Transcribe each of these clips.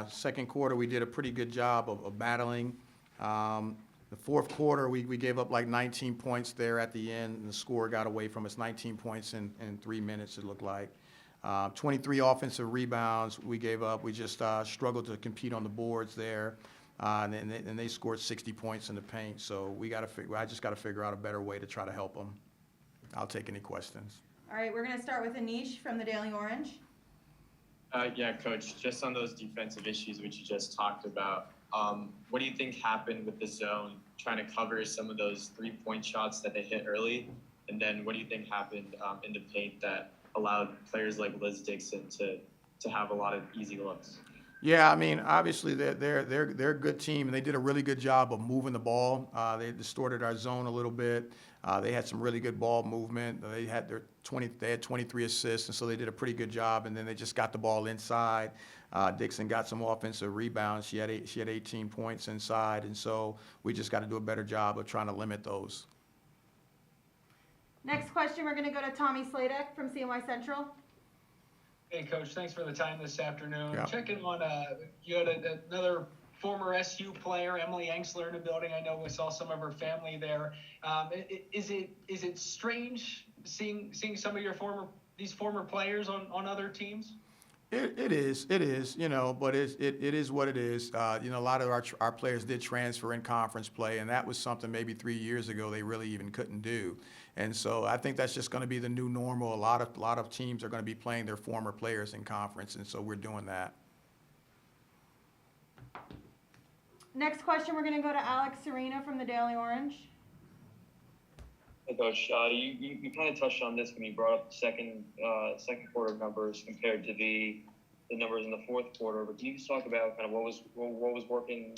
Second quarter, we did a pretty good job of battling. The fourth quarter, we gave up like 19 points there at the end, and the score got away from us, 19 points in 3 minutes, it looked like. 23 offensive rebounds we gave up. We just struggled to compete on the boards there, and they scored 60 points in the paint. So I just got to figure out a better way to try to help them. I'll take any questions. All right, we're going to start with Anish from the Daily Orange. Yeah, Coach, just on those defensive issues which you just talked about, what do you think happened with the zone trying to cover some of those three-point shots that they hit early? And then what do you think happened in the paint that allowed players like Liz Dixon to have a lot of easy looks? Yeah, I mean, obviously they're a good team, and they did a really good job of moving the ball. They distorted our zone a little bit. They had some really good ball movement. They had 23 assists, and so they did a pretty good job. And then they just got the ball inside. Dixon got some offensive rebounds. She had 18 points inside, and so we just got to do a better job of trying to limit those. Next question, we're going to go to Tommy Sladek from CNY Central. Hey, Coach, thanks for the time this afternoon. Yeah. Checking on, you had another former SU player, Emily Engsler, in the building. I know we saw some of her family there. Is it strange seeing some of these former players on other teams? It is, but it is what it is. A lot of our players did transfer in conference play, and that was something maybe 3 years ago they really even couldn't do. And so I think that's just going to be the new normal. A lot of teams are going to be playing their former players in conference, and so we're doing that. Next question, we're going to go to Alex Serena from the Daily Orange. Hey, Coach, you kind of touched on this when you brought up the second quarter numbers compared to the numbers in the fourth quarter. But can you just talk about kind of what was working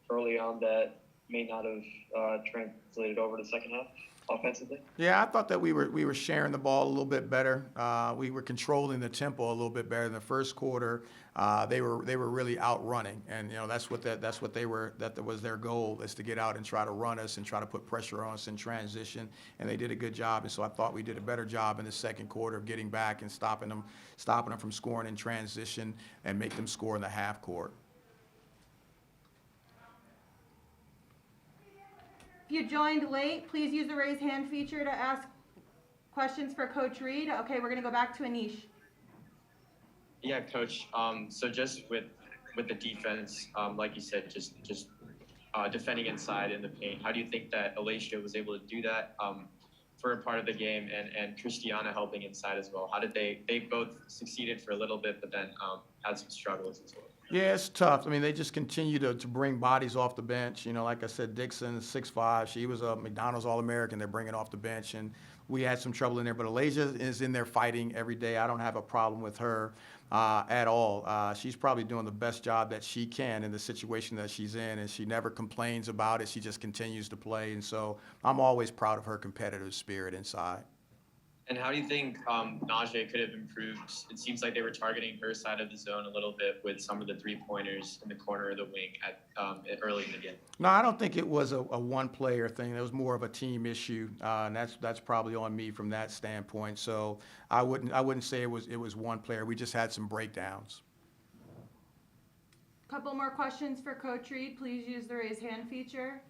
early on that may not have translated over to the second half offensively? Yeah, I thought that we were sharing the ball a little bit better. We were controlling the tempo a little bit better in the first quarter. They were really outrunning, and that was their goal, is to get out and try to run us and try to put pressure on us in transition. And they did a good job, and so I thought we did a better job in the second quarter of getting back and stopping them from scoring in transition and make them score in the half court. If you joined late, please use the raise hand feature to ask questions for Coach Read. Okay, we're going to go back to Anish. Yeah, Coach. So just with the defense, like you said, just defending inside in the paint. How do you think that Alacia was able to do that for a part of the game, and Christiana helping inside as well? How did they both succeeded for a little bit, but then had some struggles as well? Yeah, it's tough. I mean, they just continue to bring bodies off the bench. Like I said, Dixon, 6'5", she was a McDonald's All-American. They're bringing off the bench, and we had some trouble in there. But Alacia is in there fighting every day. I don't have a problem with her at all. She's probably doing the best job that she can in the situation that she's in, and she never complains about it. She just continues to play, and so I'm always proud of her competitive spirit inside. And how do you think Najee could have improved? It seems like they were targeting her side of the zone a little bit with some of the three-pointers in the corner of the wing early in the game. No, I don't think it was a one-player thing. It was more of a team issue, and that's probably on me from that standpoint. So I wouldn't say it was one player. We just had some breakdowns. Couple more questions for Coach Read. Please use the raise hand feature.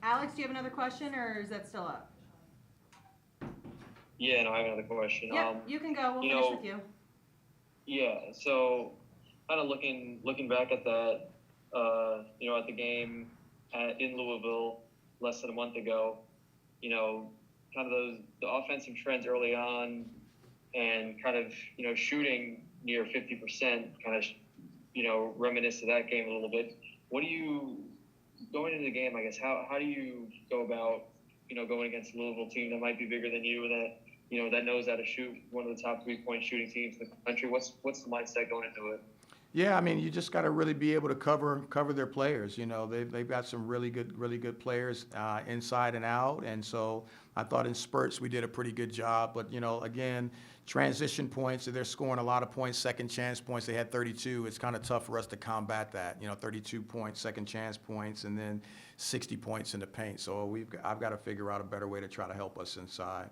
Alex, do you have another question, or is that still up? Yeah, no, I have another question. Yeah, you can go. We'll finish with you. Yeah, so kind of looking back at that, at the game in Louisville less than a month ago, kind of the offensive trends early on, and kind of shooting near 50%, kind of reminisce of that game a little bit. What do you? Going into the game, I guess, how do you go about, going against a Louisville team that might be bigger than you, that knows how to shoot, one of the top 3-point shooting teams in the country? What's the mindset going into it? Yeah, I mean, you just got to really be able to cover their players. They've got some really good players inside and out, and so I thought in spurts we did a pretty good job. But again, transition points, they're scoring a lot of points, second chance points. They had 32. It's kind of tough for us to combat that. 32 points, second chance points, and then 60 points in the paint. So I've got to figure out a better way to try to help us inside.